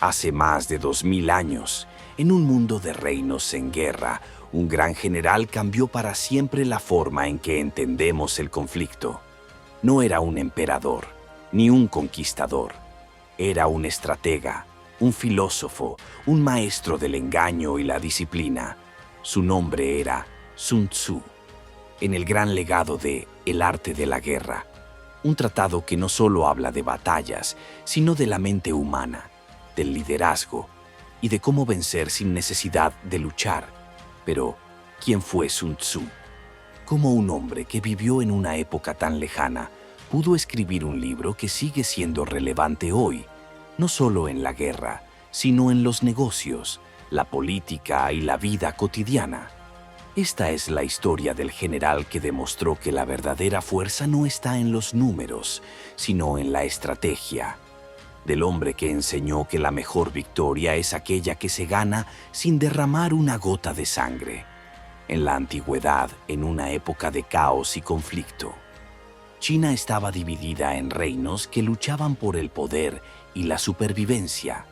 Hace más de 2000 años, en un mundo de reinos en guerra, un gran general cambió para siempre la forma en que entendemos el conflicto. No era un emperador, ni un conquistador. Era un estratega, un filósofo, un maestro del engaño y la disciplina. Su nombre era Sun Tzu. En el gran legado de El arte de la guerra, un tratado que no solo habla de batallas, sino de la mente humana, del liderazgo y de cómo vencer sin necesidad de luchar. Pero, ¿quién fue Sun Tzu? ¿Cómo un hombre que vivió en una época tan lejana pudo escribir un libro que sigue siendo relevante hoy, no solo en la guerra, sino en los negocios, la política y la vida cotidiana? Esta es la historia del general que demostró que la verdadera fuerza no está en los números, sino en la estrategia. Del hombre que enseñó que la mejor victoria es aquella que se gana sin derramar una gota de sangre. En la antigüedad, en una época de caos y conflicto, China estaba dividida en reinos que luchaban por el poder y la supervivencia.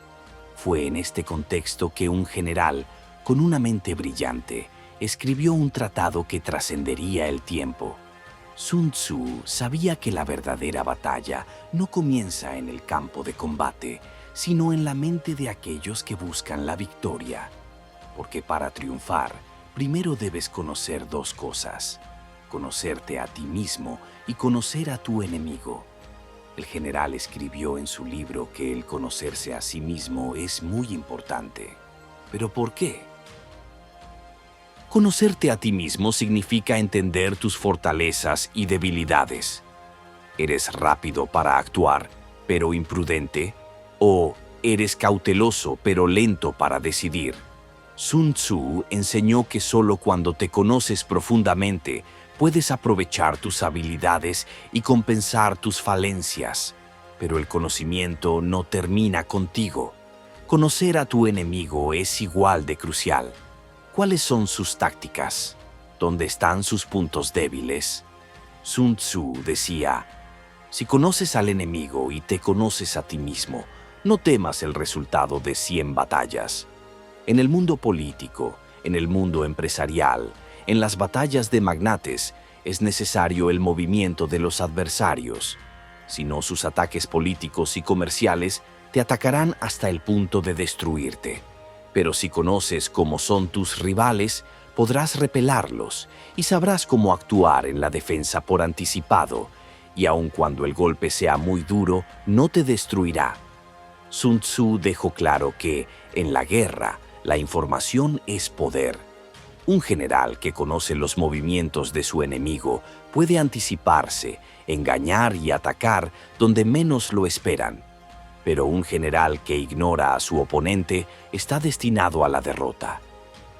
Fue en este contexto que un general, con una mente brillante, escribió un tratado que trascendería el tiempo. Sun Tzu sabía que la verdadera batalla no comienza en el campo de combate, sino en la mente de aquellos que buscan la victoria. Porque para triunfar, primero debes conocer dos cosas: conocerte a ti mismo y conocer a tu enemigo. El general escribió en su libro que el conocerse a sí mismo es muy importante. ¿Pero por qué? Conocerte a ti mismo significa entender tus fortalezas y debilidades. ¿Eres rápido para actuar, pero imprudente? ¿O eres cauteloso, pero lento para decidir? Sun Tzu enseñó que solo cuando te conoces profundamente puedes aprovechar tus habilidades y compensar tus falencias. Pero el conocimiento no termina contigo. Conocer a tu enemigo es igual de crucial. ¿Cuáles son sus tácticas? ¿Dónde están sus puntos débiles? Sun Tzu decía: si conoces al enemigo y te conoces a ti mismo, no temas el resultado de 100 batallas. En el mundo político, en el mundo empresarial, en las batallas de magnates, es necesario el movimiento de los adversarios. Si no, sus ataques políticos y comerciales te atacarán hasta el punto de destruirte. Pero si conoces cómo son tus rivales, podrás repelarlos y sabrás cómo actuar en la defensa por anticipado, y aun cuando el golpe sea muy duro, no te destruirá. Sun Tzu dejó claro que, en la guerra, la información es poder. Un general que conoce los movimientos de su enemigo puede anticiparse, engañar y atacar donde menos lo esperan. Pero un general que ignora a su oponente está destinado a la derrota.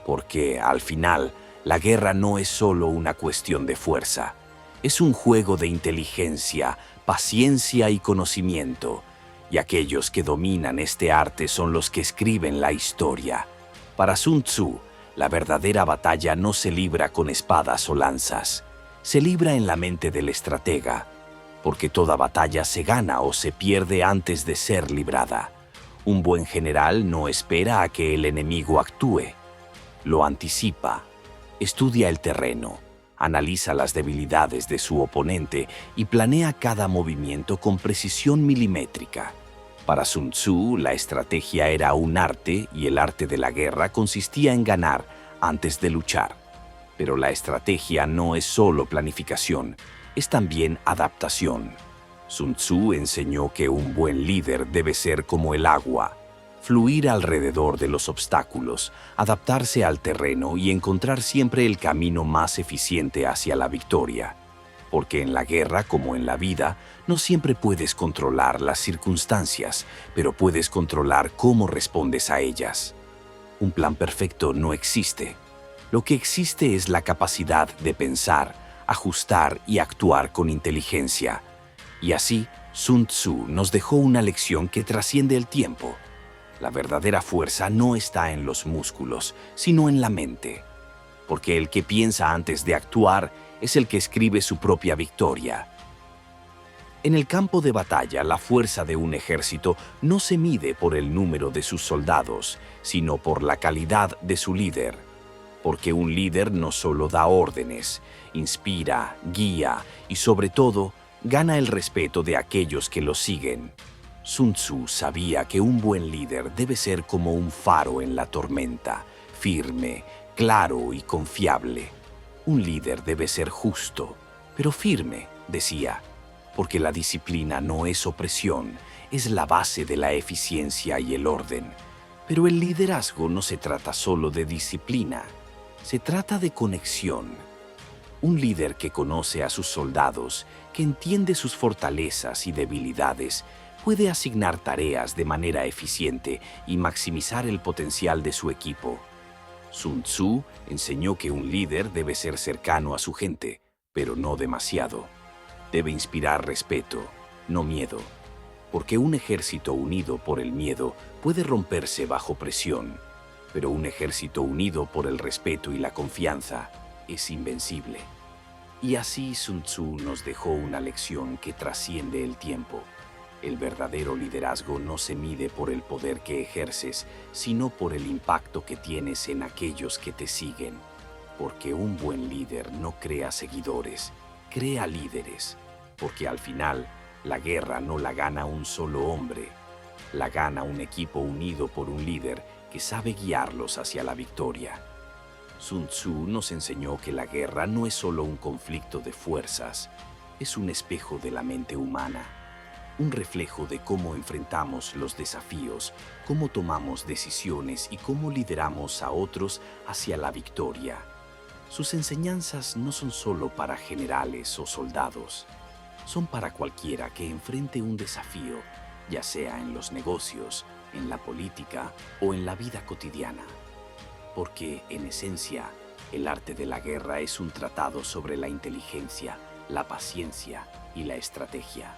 Porque, al final, la guerra no es solo una cuestión de fuerza. Es un juego de inteligencia, paciencia y conocimiento. Y aquellos que dominan este arte son los que escriben la historia. Para Sun Tzu, la verdadera batalla no se libra con espadas o lanzas. Se libra en la mente del estratega. Porque toda batalla se gana o se pierde antes de ser librada. Un buen general no espera a que el enemigo actúe. Lo anticipa, estudia el terreno, analiza las debilidades de su oponente y planea cada movimiento con precisión milimétrica. Para Sun Tzu, la estrategia era un arte y el arte de la guerra consistía en ganar antes de luchar. Pero la estrategia no es solo planificación, es también adaptación. Sun Tzu enseñó que un buen líder debe ser como el agua, fluir alrededor de los obstáculos, adaptarse al terreno y encontrar siempre el camino más eficiente hacia la victoria. Porque en la guerra, como en la vida, no siempre puedes controlar las circunstancias, pero puedes controlar cómo respondes a ellas. Un plan perfecto no existe. Lo que existe es la capacidad de pensar, ajustar y actuar con inteligencia. Y así, Sun Tzu nos dejó una lección que trasciende el tiempo. La verdadera fuerza no está en los músculos, sino en la mente. Porque el que piensa antes de actuar es el que escribe su propia victoria. En el campo de batalla, la fuerza de un ejército no se mide por el número de sus soldados, sino por la calidad de su líder. Porque un líder no solo da órdenes, inspira, guía y sobre todo gana el respeto de aquellos que lo siguen. Sun Tzu sabía que un buen líder debe ser como un faro en la tormenta, firme, claro y confiable. Un líder debe ser justo, pero firme, decía, porque la disciplina no es opresión, es la base de la eficiencia y el orden. Pero el liderazgo no se trata solo de disciplina, se trata de conexión. Un líder que conoce a sus soldados, que entiende sus fortalezas y debilidades, puede asignar tareas de manera eficiente y maximizar el potencial de su equipo. Sun Tzu enseñó que un líder debe ser cercano a su gente, pero no demasiado. Debe inspirar respeto, no miedo, porque un ejército unido por el miedo puede romperse bajo presión, pero un ejército unido por el respeto y la confianza es invencible. Y así Sun Tzu nos dejó una lección que trasciende el tiempo. El verdadero liderazgo no se mide por el poder que ejerces, sino por el impacto que tienes en aquellos que te siguen. Porque un buen líder no crea seguidores, crea líderes. Porque al final, la guerra no la gana un solo hombre, la gana un equipo unido por un líder que sabe guiarlos hacia la victoria. Sun Tzu nos enseñó que la guerra no es solo un conflicto de fuerzas, es un espejo de la mente humana. Un reflejo de cómo enfrentamos los desafíos, cómo tomamos decisiones y cómo lideramos a otros hacia la victoria. Sus enseñanzas no son solo para generales o soldados, son para cualquiera que enfrente un desafío, ya sea en los negocios, en la política o en la vida cotidiana. Porque, en esencia, el arte de la guerra es un tratado sobre la inteligencia, la paciencia y la estrategia.